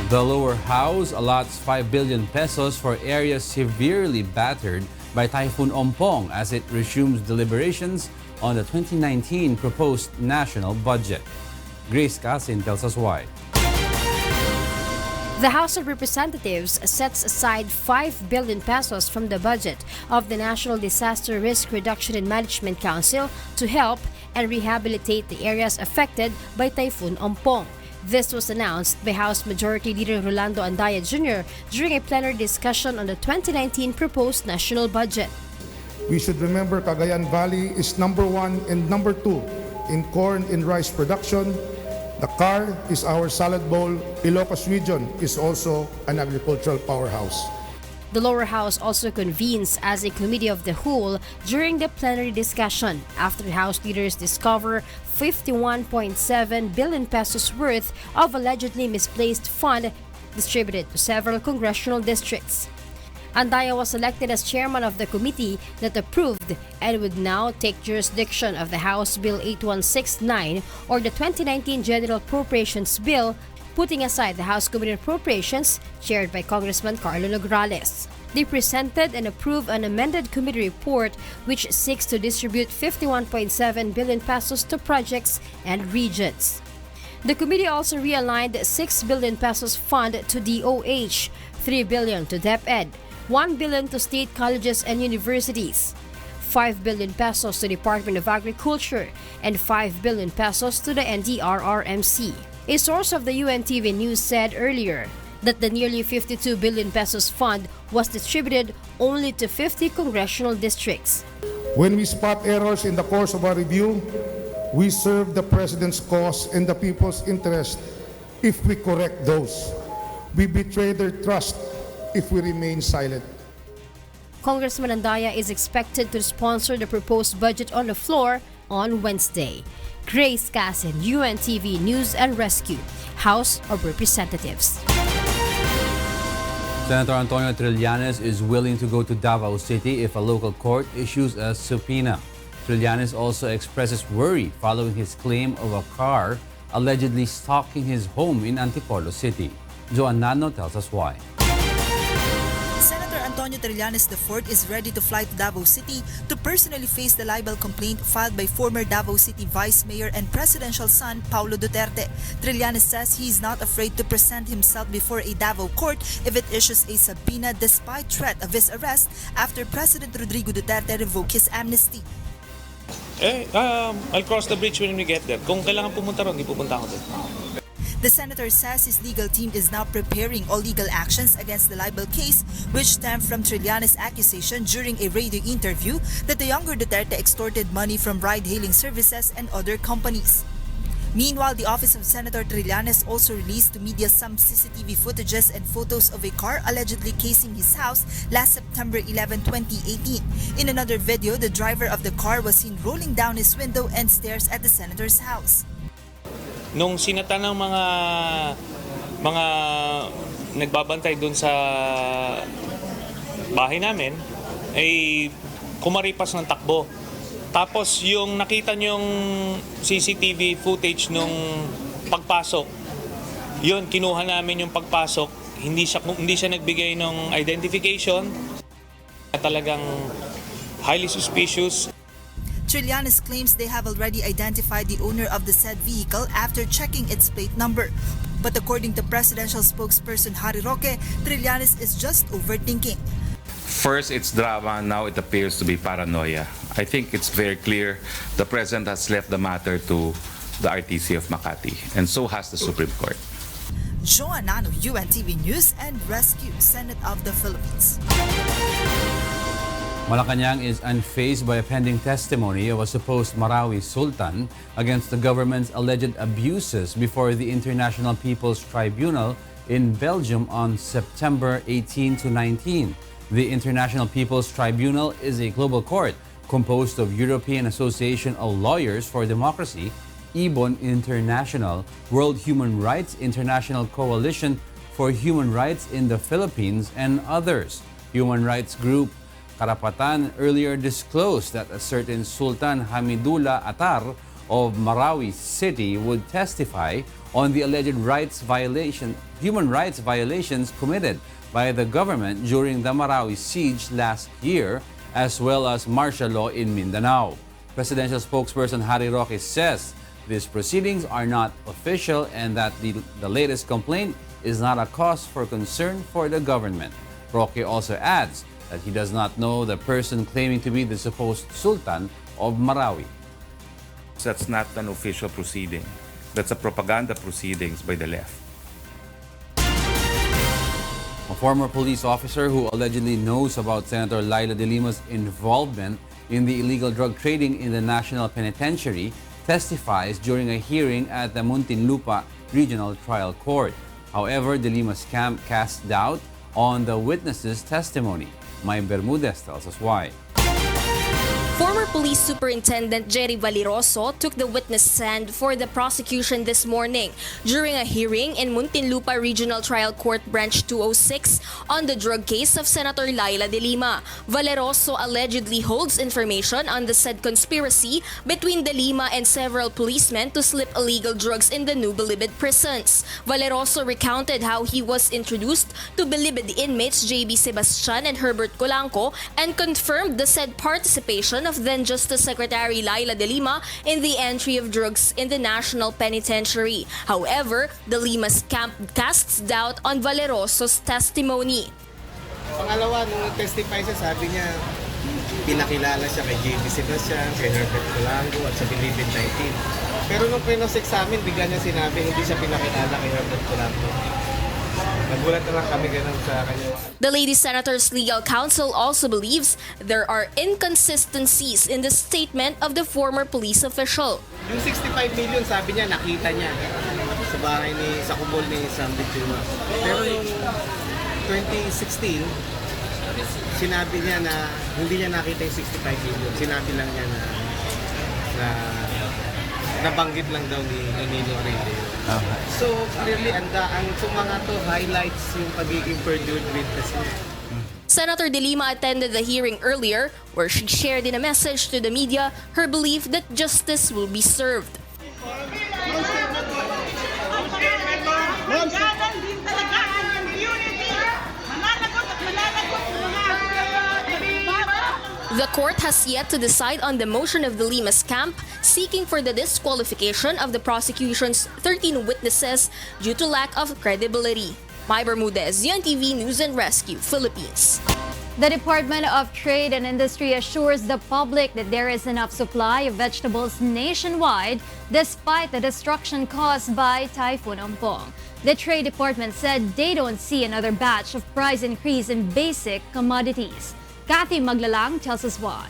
The lower house allots 5 billion pesos for areas severely battered by Typhoon Ompong as it resumes deliberations on the 2019 proposed national budget. Grace Casin tells us why. The House of Representatives sets aside 5 billion pesos from the budget of the National Disaster Risk Reduction and Management Council to help and rehabilitate the areas affected by Typhoon Ompong. This was announced by House Majority Leader Rolando Andaya Jr. during a plenary discussion on the 2019 proposed national budget. We should remember Cagayan Valley is number 1 and number 2 in corn and rice production. The CAR is our salad bowl. Ilocos region is also an agricultural powerhouse. The lower house also convenes as a committee of the whole during the plenary discussion after House leaders discover 51.7 billion pesos worth of allegedly misplaced fund distributed to several congressional districts. Andaya was elected as chairman of the committee that approved and would now take jurisdiction of the House Bill 8169 or the 2019 General Appropriations Bill, putting aside the House Committee on Appropriations chaired by Congressman Carlo Nograles. They presented and approved an amended committee report which seeks to distribute 51.7 billion pesos to projects and regions. The committee also realigned 6 billion pesos fund to DOH, 3 billion to DepEd, 1 billion to state colleges and universities, 5 billion pesos to Department of Agriculture, and 5 billion pesos to the NDRRMC. A source of the UNTV News said earlier that the nearly 52 billion pesos fund was distributed only to 50 congressional districts. When we spot errors in the course of our review, we serve the President's cause and the people's interest if we correct those. We betray their trust if we remain silent. Congressman Andaya is expected to sponsor the proposed budget on the floor on Wednesday. Grace Casin, UNTV News and Rescue, House of Representatives. Senator Antonio Trillanes is willing to go to Davao City if a local court issues a subpoena. Trillanes also expresses worry following his claim of a car allegedly stalking his home in Antipolo City. Joan Nano tells us why. Senator Antonio Trillanes IV is ready to fly to Davao City to personally face the libel complaint filed by former Davao City Vice Mayor and presidential son Paolo Duterte. Trillanes says he is not afraid to present himself before a Davao court if it issues a subpoena despite threat of his arrest after President Rodrigo Duterte revoked his amnesty. I'll cross the bridge when we get there. Kung kailangan pumunta ron, di pupunta ako doon. The senator says his legal team is now preparing all legal actions against the libel case, which stemmed from Trillanes' accusation during a radio interview that the younger Duterte extorted money from ride-hailing services and other companies. Meanwhile, the office of Senator Trillanes also released to media some CCTV footages and photos of a car allegedly casing his house last September 11, 2018. In another video, the driver of the car was seen rolling down his window and stairs at the senator's house. Nung sinata ng mga nagbabantay doon sa bahay namin, ay kumaripas ng takbo. Tapos yung nakita niyong CCTV footage nung pagpasok, yun, kinuha namin yung pagpasok. Hindi siya nagbigay ng identification. Talagang highly suspicious. Trillanes claims they have already identified the owner of the said vehicle after checking its plate number. But according to presidential spokesperson Harry Roque, Trillanes is just overthinking. First, it's drama. Now it appears to be paranoia. I think it's very clear the President has left the matter to the RTC of Makati, and so has the Supreme Court. Joan Nano, UNTV News and Rescue, Senate of the Philippines. Malacañang is unfazed by a pending testimony of a supposed Marawi sultan against the government's alleged abuses before the International People's Tribunal in Belgium on September 18 to 19. The International People's Tribunal is a global court composed of European Association of Lawyers for Democracy, IBON International, World Human Rights International Coalition for Human Rights in the Philippines, and others. Human rights group Karapatan earlier disclosed that a certain Sultan Hamidullah Attar of Marawi City would testify on the alleged human rights violations committed by the government during the Marawi siege last year, as well as martial law in Mindanao. Presidential spokesperson Harry Roque says these proceedings are not official and that the latest complaint is not a cause for concern for the government. Roque also adds that he does not know the person claiming to be the supposed sultan of Marawi. That's not an official proceeding. That's a propaganda proceedings by the left. A former police officer who allegedly knows about Senator Laila de Lima's involvement in the illegal drug trading in the National Penitentiary testifies during a hearing at the Muntinlupa Regional Trial Court. However, de Lima's camp cast doubt on the witness's testimony. May Bermudez tells us why. Former Police Superintendent Jerry Valiroso took the witness stand for the prosecution this morning during a hearing in Muntinlupa Regional Trial Court Branch 206 on the drug case of Senator Laila de Lima. Valiroso allegedly holds information on the said conspiracy between de Lima and several policemen to slip illegal drugs in the new Bilibid prisons. Valiroso recounted how he was introduced to Bilibid inmates JB Sebastian and Herbert Colanco and confirmed the said participation of then Justice Secretary Laila de Lima in the entry of drugs in the National Penitentiary. However, de Lima's camp casts doubt on Valiroso's testimony. Pangalawa, nung nag-testify siya, sabi niya, pinakilala siya kay JB Sebastian, kay Herbert Colanco at sa Bilibid 19. Pero nung pre-examine, bigla niya sinabi, hindi siya pinakilala kay Herbert Colanco. Nagulat na lang kami ganun sa kanya. The lady senator's legal counsel also believes there are inconsistencies in the statement of the former police official. Yung 65 million, sabi niya, nakita niya sa bahay sa kubol ni Sam Bichuma. Pero yung 2016, sinabi niya na hindi niya nakita yung 65 million. Sinabi lang niya na nabanggit lang daw ni Nino Arellio. Okay. So, clearly, ang mga to highlights yung pagiging perjured witness. Senator de Lima attended the hearing earlier where she shared in a message to the media her belief that justice will be served. The court has yet to decide on the motion of the Lima's camp seeking for the disqualification of the prosecution's 13 witnesses due to lack of credibility. May Bermudez, UNTV News and Rescue, Philippines. The Department of Trade and Industry assures the public that there is enough supply of vegetables nationwide despite the destruction caused by Typhoon Ompong. The Trade Department said they don't see another batch of price increase in basic commodities. Kathy Maglalang tells us why.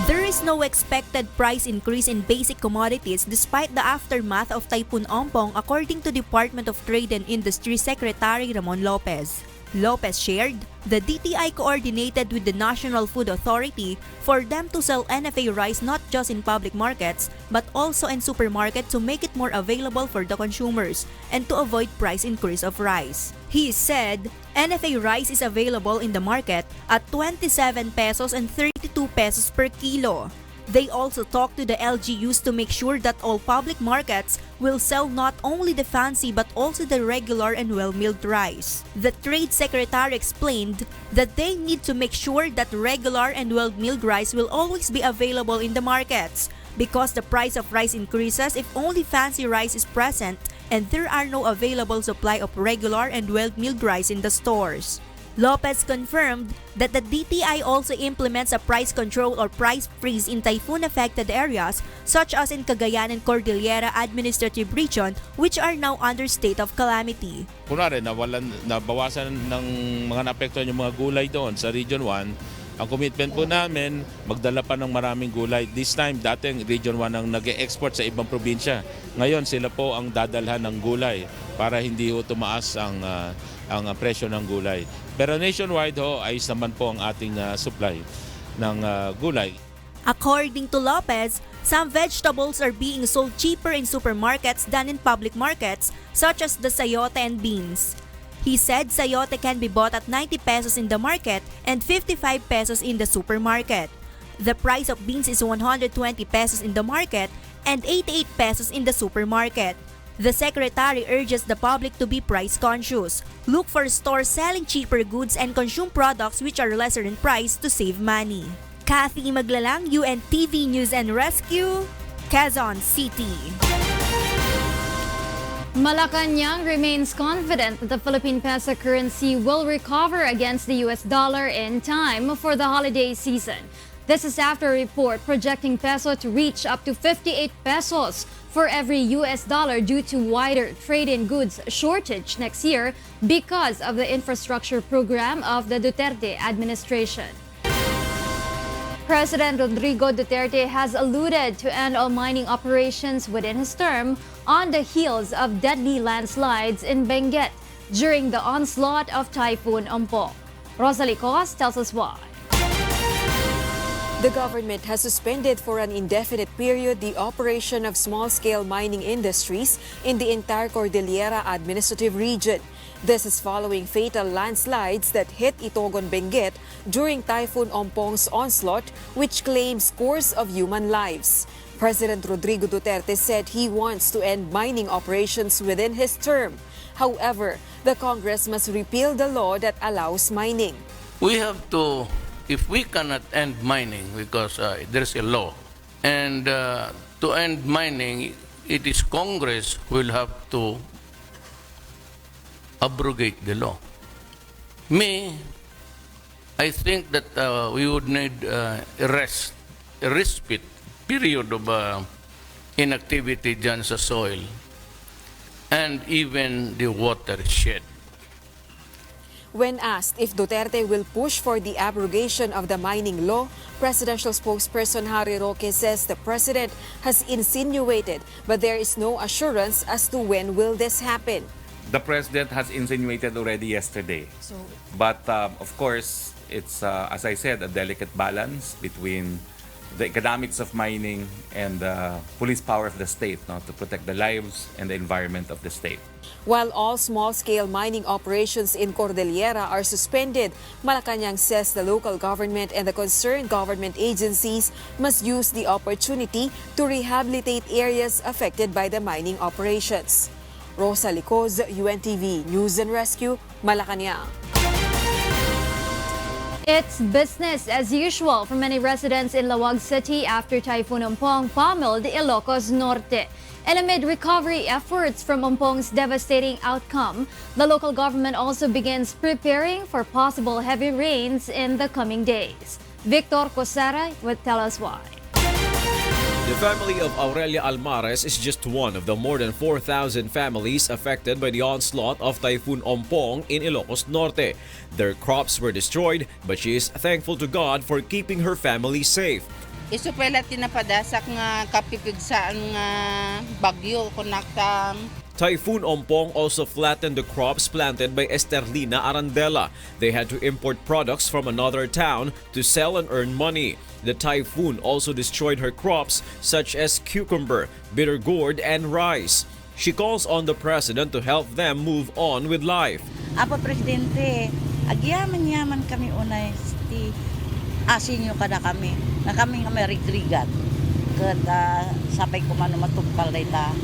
There is no expected price increase in basic commodities despite the aftermath of Typhoon Ompong, according to Department of Trade and Industry Secretary Ramon Lopez. Lopez shared, the DTI coordinated with the National Food Authority for them to sell NFA rice not just in public markets but also in supermarkets to make it more available for the consumers and to avoid price increase of rice. He said, NFA rice is available in the market at 27 pesos and 32 pesos per kilo. They also talked to the LGUs to make sure that all public markets will sell not only the fancy but also the regular and well-milled rice. The Trade Secretary explained that they need to make sure that regular and well-milled rice will always be available in the markets because the price of rice increases if only fancy rice is present and there are no available supply of regular and well-milled rice in the stores. Lopez confirmed that the DTI also implements a price control or price freeze in typhoon-affected areas such as in Cagayan and Cordillera Administrative Region, which are now under state of calamity. Kunwari, nabawasan ng mga naapektuhan yung mga gulay doon sa Region 1. Ang commitment po namin, magdala pa ng maraming gulay. This time, dating Region 1 ang nag-e-export sa ibang probinsya. Ngayon, sila po ang dadalhan ng gulay para hindi ho tumaas ang presyo ng gulay. Pero nationwide ho, ayos naman po ang ating supply ng gulay. According to Lopez, some vegetables are being sold cheaper in supermarkets than in public markets, such as the sayote and beans. He said sayote can be bought at 90 pesos in the market and 55 pesos in the supermarket. The price of beans is 120 pesos in the market and 88 pesos in the supermarket. The secretary urges the public to be price conscious. Look for stores selling cheaper goods and consume products which are lesser in price to save money. Kathy Maglalang, UNTV News and Rescue, Quezon City. Malacañang remains confident that the Philippine peso currency will recover against the US dollar in time for the holiday season. This is after a report projecting peso to reach up to 58 pesos for every US dollar due to wider trade in goods shortage next year because of the infrastructure program of the Duterte administration. President Rodrigo Duterte has alluded to end all mining operations within his term on the heels of deadly landslides in Benguet during the onslaught of Typhoon Ompong. Rosalie Cos tells us why. The government has suspended for an indefinite period the operation of small-scale mining industries in the entire Cordillera Administrative Region. This is following fatal landslides that hit Itogon, Benguet during Typhoon Ompong's onslaught, which claimed scores of human lives. President Rodrigo Duterte said he wants to end mining operations within his term. However, the Congress must repeal the law that allows mining. We have to, if we cannot end mining because there's a law, and to end mining, it is Congress who will have to abrogate the law. I think that we would need a respite period of inactivity dyan sa soil and even the watershed. When asked if Duterte will push for the abrogation of the mining law, presidential spokesperson Harry Roque says the president has insinuated, but there is no assurance as to when will this happen. The president has insinuated already yesterday. But of course, it's, as I said, a delicate balance between the economics of mining and the police power of the state to protect the lives and the environment of the state. While all small-scale mining operations in Cordillera are suspended, Malacañang says the local government and the concerned government agencies must use the opportunity to rehabilitate areas affected by the mining operations. Rosa Licoz, UNTV News and Rescue, Malacañang. It's business as usual for many residents in Davao City after Typhoon Ompong pummeled Ilocos Norte. And amid recovery efforts from Ompong's devastating outcome, the local government also begins preparing for possible heavy rains in the coming days. Victor Cosara will tell us why. The family of Aurelia Almares is just one of the more than 4,000 families affected by the onslaught of Typhoon Ompong in Ilocos Norte. Their crops were destroyed, but she is thankful to God for keeping her family safe. Isu pala tinapadasak nga kapipigsaan nga bagyo kunaktang. Typhoon Ompong also flattened the crops planted by Esterlina Arandela. They had to import products from another town to sell and earn money. The typhoon also destroyed her crops such as cucumber, bitter gourd, and rice. She calls on the president to help them move on with life. Apa presidente, agyaman-yaman kami unay sti asin nyo kada kami na kami nga marigrigat kada sabay ko man matugpal dayta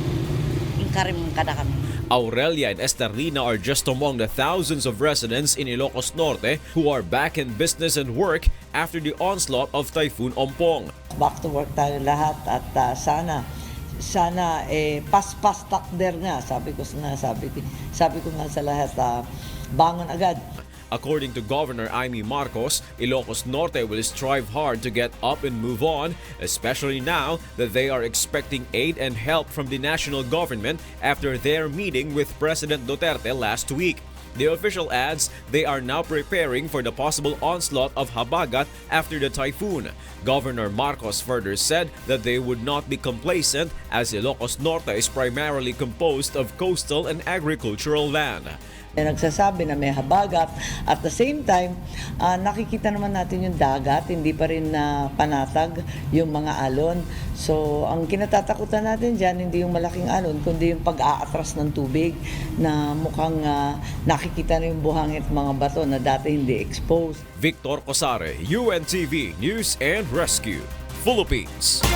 inkarim kada kami. Aurelia and Esterlina are just among the thousands of residents in Ilocos Norte who are back in business and work after the onslaught of Typhoon Ompong. Back to work tayo lahat at sana pas takder nga sabi ko nga sa lahat bangon agad. According to Governor Amy Marcos, Ilocos Norte will strive hard to get up and move on, especially now that they are expecting aid and help from the national government after their meeting with President Duterte last week. The official adds they are now preparing for the possible onslaught of habagat after the typhoon. Governor Marcos further said that they would not be complacent as Ilocos Norte is primarily composed of coastal and agricultural land. Nagsasabi na may habagat. At the same time, nakikita naman natin yung dagat, hindi pa rin panatag yung mga alon. So, ang kinatatakutan natin dyan, hindi yung malaking alon, kundi yung pag-aatras ng tubig na mukhang nakikita na yung buhangin at mga bato na dati hindi exposed. Victor Cosare, UNTV News and Rescue, Philippines.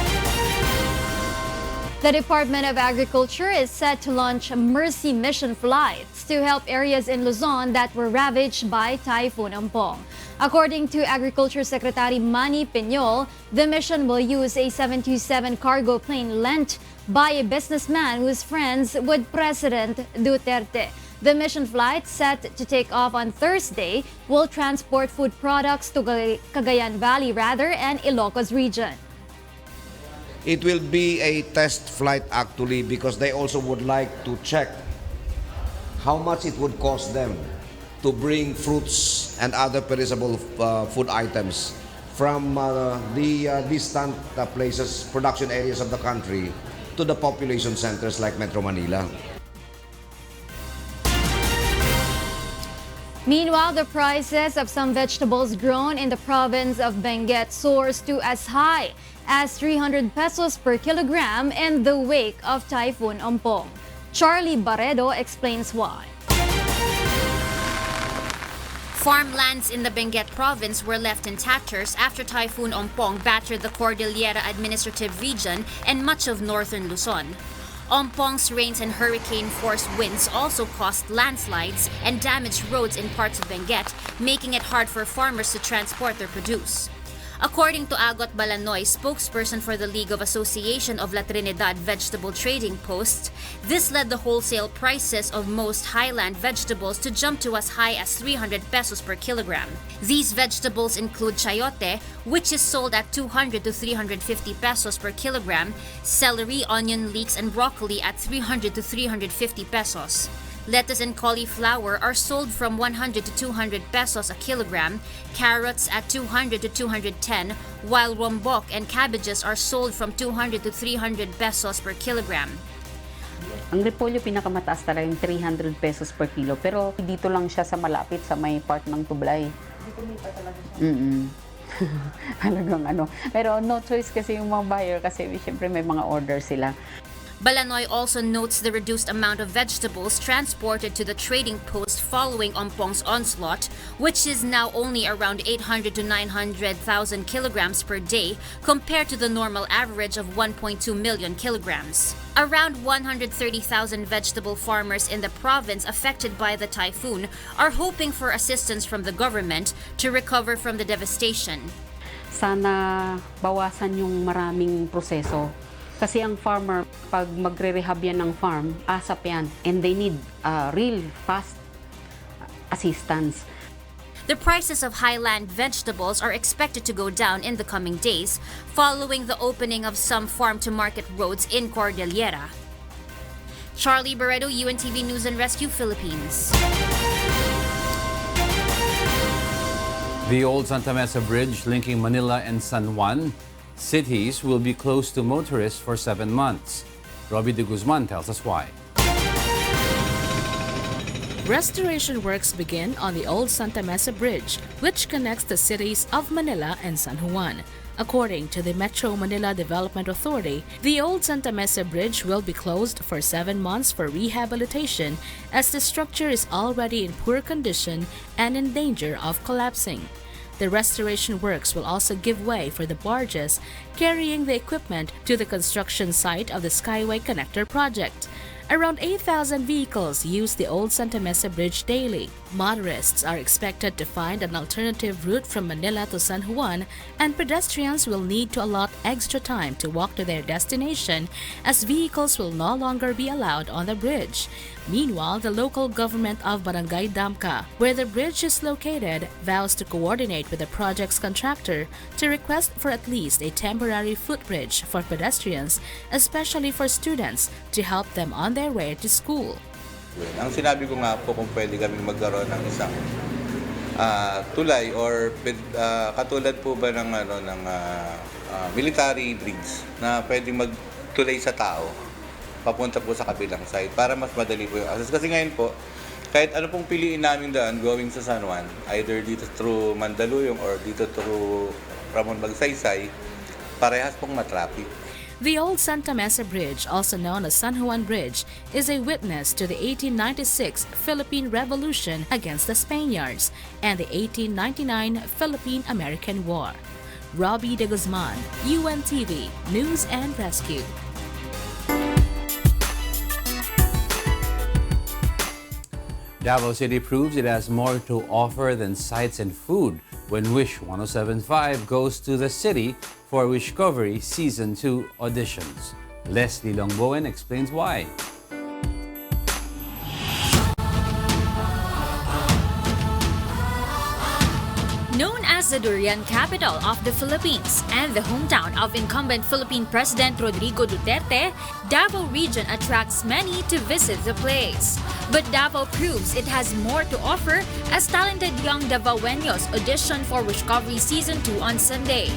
The Department of Agriculture is set to launch Mercy Mission flights to help areas in Luzon that were ravaged by Typhoon Ompong. According to Agriculture Secretary Manny Piñol, the mission will use a 727 cargo plane lent by a businessman who's friends with President Duterte. The mission flight, set to take off on Thursday, will transport food products to Cagayan Valley and Ilocos region. It will be a test flight actually because they also would like to check how much it would cost them to bring fruits and other perishable food items from the distant places, production areas of the country to the population centers like Metro Manila. Meanwhile, the prices of some vegetables grown in the province of Benguet soars to as high as 300 pesos per kilogram in the wake of Typhoon Ompong. Charlie Barredo explains why. Farmlands in the Benguet province were left in tatters after Typhoon Ompong battered the Cordillera Administrative Region and much of northern Luzon. Ompong's rains and hurricane-force winds also caused landslides and damaged roads in parts of Benguet, making it hard for farmers to transport their produce. According to Agot Balanoy, spokesperson for the League of Association of La Trinidad Vegetable Trading Posts, this led the wholesale prices of most highland vegetables to jump to as high as 300 pesos per kilogram. These vegetables include chayote, which is sold at 200 to 350 pesos per kilogram, celery, onion, leeks, and broccoli at 300 to 350 pesos. Lettuce and cauliflower are sold from 100 to 200 pesos a kilogram, carrots at 200 to 210, while rombok and cabbages are sold from 200 to 300 pesos per kilogram. Ang repolyo pinakamataas talaga yung 300 pesos per kilo, pero dito lang siya sa malapit sa may part ng Tublay. Dito may pa talaga siya. Halagang ano. Pero no choice kasi yung mga buyer kasi syempre may mga order sila. Balanoy also notes the reduced amount of vegetables transported to the trading post following Ompong's onslaught, which is now only around 800 to 900,000 kilograms per day compared to the normal average of 1.2 million kilograms. Around 130,000 vegetable farmers in the province affected by the typhoon are hoping for assistance from the government to recover from the devastation. Sana bawasan yung maraming proseso. Kasi ang farmer, pag magre-rehab yan ng farm, ASAP yan. And they need real fast assistance. The prices of highland vegetables are expected to go down in the coming days following the opening of some farm-to-market roads in Cordillera. Charlie Barredo, UNTV News and Rescue, Philippines. The old Santa Mesa Bridge linking Manila and San Juan cities will be closed to motorists for 7 months. Robbie de Guzman tells us why. Restoration works begin on the old Santa Mesa Bridge, which connects the cities of Manila and San Juan. According to the Metro Manila Development Authority, the old Santa Mesa Bridge will be closed for 7 months for rehabilitation as the structure is already in poor condition and in danger of collapsing. The restoration works will also give way for the barges carrying the equipment to the construction site of the Skyway Connector project. Around 8,000 vehicles use the old Santa Mesa Bridge daily. Motorists are expected to find an alternative route from Manila to San Juan, and pedestrians will need to allot extra time to walk to their destination as vehicles will no longer be allowed on the bridge. Meanwhile, the local government of Barangay Damka, where the bridge is located, vows to coordinate with the project's contractor to request for at least a temporary footbridge for pedestrians, especially for students, to help them on their way to school. Ang sinabi ko nga po kung pwede kami magkaroon ng isang tulay or katulad po ba ng military bridge na pwedeng magtulay sa tao papunta po sa kabilang side para mas madali po yung access. Kasi ngayon po, kahit ano pong piliin namin daan going sa San Juan, either dito through Mandaluyong or dito through Ramon Magsaysay, parehas pong matraffic. The old Santa Mesa Bridge, also known as San Juan Bridge, is a witness to the 1896 Philippine Revolution against the Spaniards and the 1899 Philippine-American War. Robbie de Guzman, UNTV News and Rescue. Davao City proves it has more to offer than sights and food when Wish 1075 goes to the city for Wishcovery Season 2 auditions. Leslie Longbowen explains why. Known as the durian capital of the Philippines and the hometown of incumbent Philippine President Rodrigo Duterte, Davao region attracts many to visit the place. But Davao proves it has more to offer as talented young Davaoenos audition for Wishcovery Season 2 on Sunday.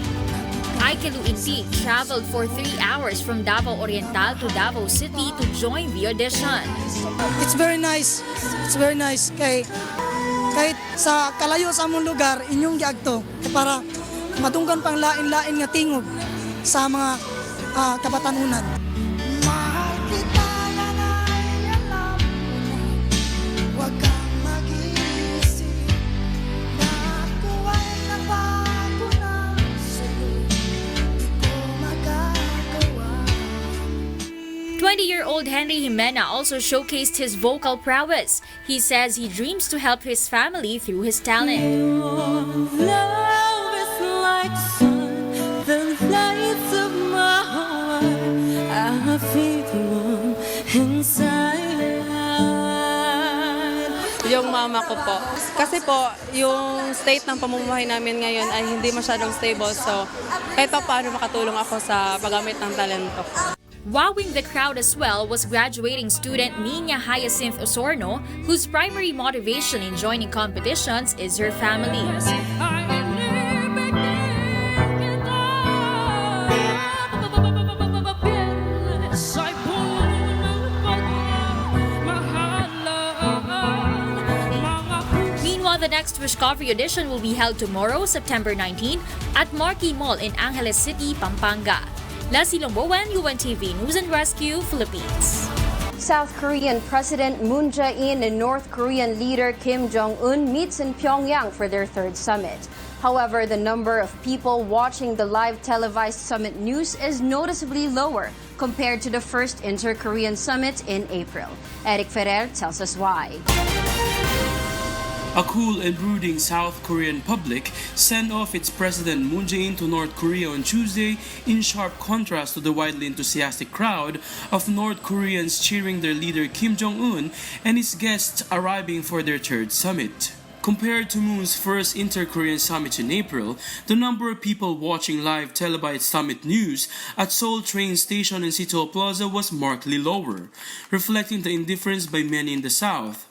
Angelo indeed traveled for 3 hours from Davao Oriental to Davao City to join the audition. It's very nice. It's very nice. Kahit sa kalayo sa among lugar, inyong giagto para matunggan pang lain-lain nga tingog sa mga kabatanunan. Mahal kita na alam mo, huwag kang mag-iisip na ako ay nabago na sa'yo, di ko magagawa. 20-year-old Henry Jimena also showcased his vocal prowess. He says he dreams to help his family through his talent. Love is like sun, the lights of my heart. I feel warm inside. Yung mama ko po. Kasi po, yung state ng pamumuhay namin ngayon ay hindi masyadong stable. So, kahit pa paano makatulong ako sa paggamit ng talento. Wowing the crowd as well was graduating student Nina Hyacinth Osorno, whose primary motivation in joining competitions is her family. Meanwhile, the next Wishcovery audition will be held tomorrow, September 19, at Marquee Mall in Angeles City, Pampanga. Leslie Longbowen, UNTV News and Rescue, Philippines. South Korean President Moon Jae-in and North Korean leader Kim Jong-un meets in Pyongyang for their third summit. However, the number of people watching the live televised summit news is noticeably lower compared to the first inter-Korean summit in April. Eric Ferrer tells us why. A cool and brooding South Korean public sent off its President Moon Jae-in to North Korea on Tuesday in sharp contrast to the widely enthusiastic crowd of North Koreans cheering their leader Kim Jong-un and his guests arriving for their third summit. Compared to Moon's first inter-Korean summit in April, the number of people watching live televised summit news at Seoul train station and Sito Plaza was markedly lower, reflecting the indifference by many in the South.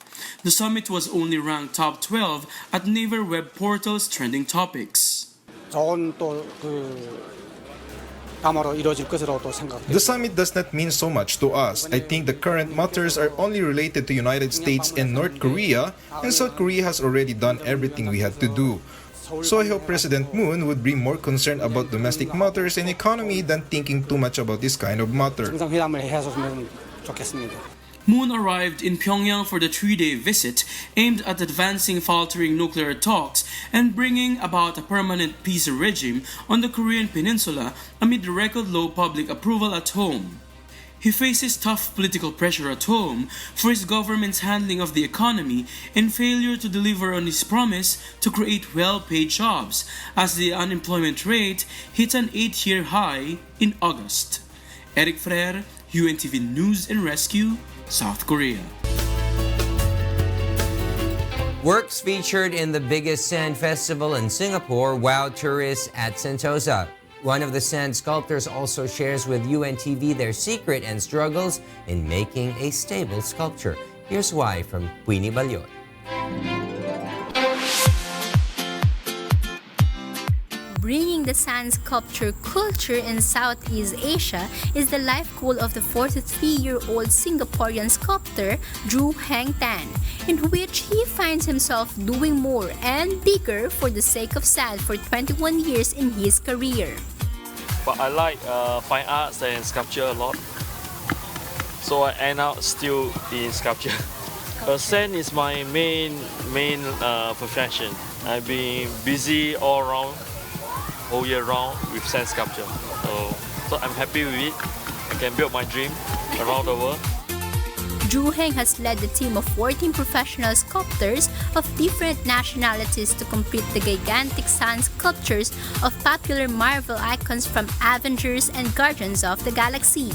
The summit was only ranked top 12 at Naver web portal's trending topics. The summit does not mean so much to us. I think the current matters are only related to United States and North Korea, and South Korea has already done everything we had to do. So I hope President Moon would be more concerned about domestic matters and economy than thinking too much about this kind of matter. Moon arrived in Pyongyang for the 3-day visit aimed at advancing faltering nuclear talks and bringing about a permanent peace regime on the Korean peninsula amid record low public approval at home. He faces tough political pressure at home for his government's handling of the economy and failure to deliver on his promise to create well-paid jobs, as the unemployment rate hit an 8-year high in August. Eric Ferrer, UNTV News and Rescue, South Korea. Works featured in the biggest sand festival in Singapore wowed tourists at Sentosa. One of the sand sculptors also shares with UNTV their secret and struggles in making a stable sculpture. Here's why from Queenie Balyon. Bringing the sand sculpture culture in Southeast Asia is the life goal of the 43-year-old Singaporean sculptor Drew Hang Tan, in which he finds himself doing more and bigger for the sake of sand for 21 years in his career. But I like fine arts and sculpture a lot, so I end up still in sculpture. Sand is my main profession. I've been busy all year round with sand sculpture. So I'm happy with it. I can build my dream around the world. Drew Heng has led the team of 14 professional sculptors of different nationalities to complete the gigantic sand sculptures of popular Marvel icons from Avengers and Guardians of the Galaxy.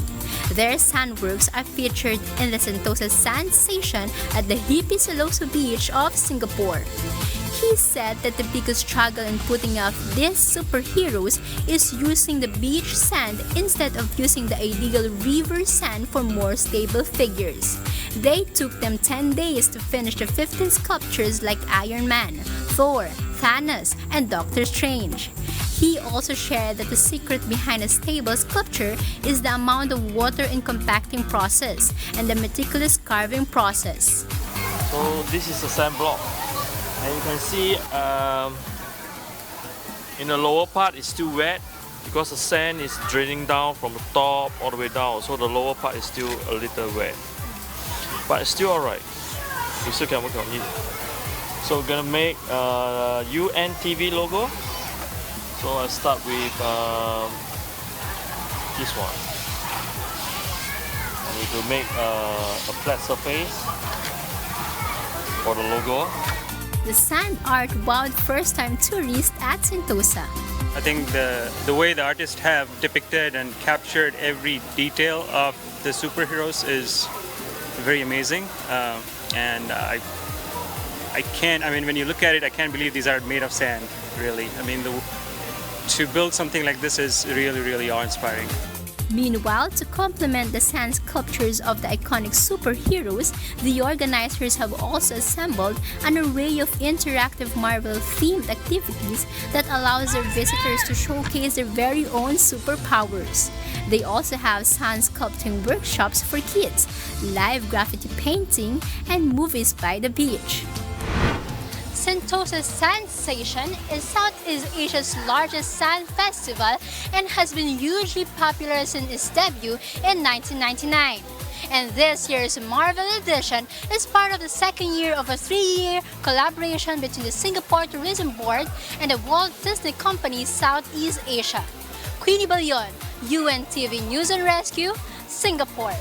Their sand works are featured in the Sentosa Sand Station at the hippie Siloso Beach of Singapore. He said that the biggest struggle in putting out these superheroes is using the beach sand instead of using the ideal river sand for more stable figures. They took them 10 days to finish the 15 sculptures like Iron Man, Thor, Thanos, and Doctor Strange. He also shared that the secret behind a stable sculpture is the amount of water in compacting process and the meticulous carving process. So this is a sand block. And you can see in the lower part it's still wet because the sand is draining down from the top all the way down. So the lower part is still a little wet. But it's still alright. We still can work on it. So we're gonna make a UNTV logo. So I'll start with this one. I need to make a flat surface for the logo. The sand art wowed first-time tourists at Sentosa. I think the way the artists have depicted and captured every detail of the superheroes is very amazing. And I can't, I mean, when you look at it, I can't believe these are made of sand, really. I mean, to build something like this is really, really awe-inspiring. Meanwhile, to complement the sand sculptures of the iconic superheroes, the organizers have also assembled an array of interactive Marvel-themed activities that allows their visitors to showcase their very own superpowers. They also have sand sculpting workshops for kids, live graffiti painting, and movies by the beach. Sentosa Sand Station is Southeast Asia's largest sand festival and has been hugely popular since its debut in 1999. And this year's Marvel edition is part of the second year of a 3-year collaboration between the Singapore Tourism Board and the Walt Disney Company Southeast Asia. Queenie Balyon, UNTV News and Rescue, Singapore.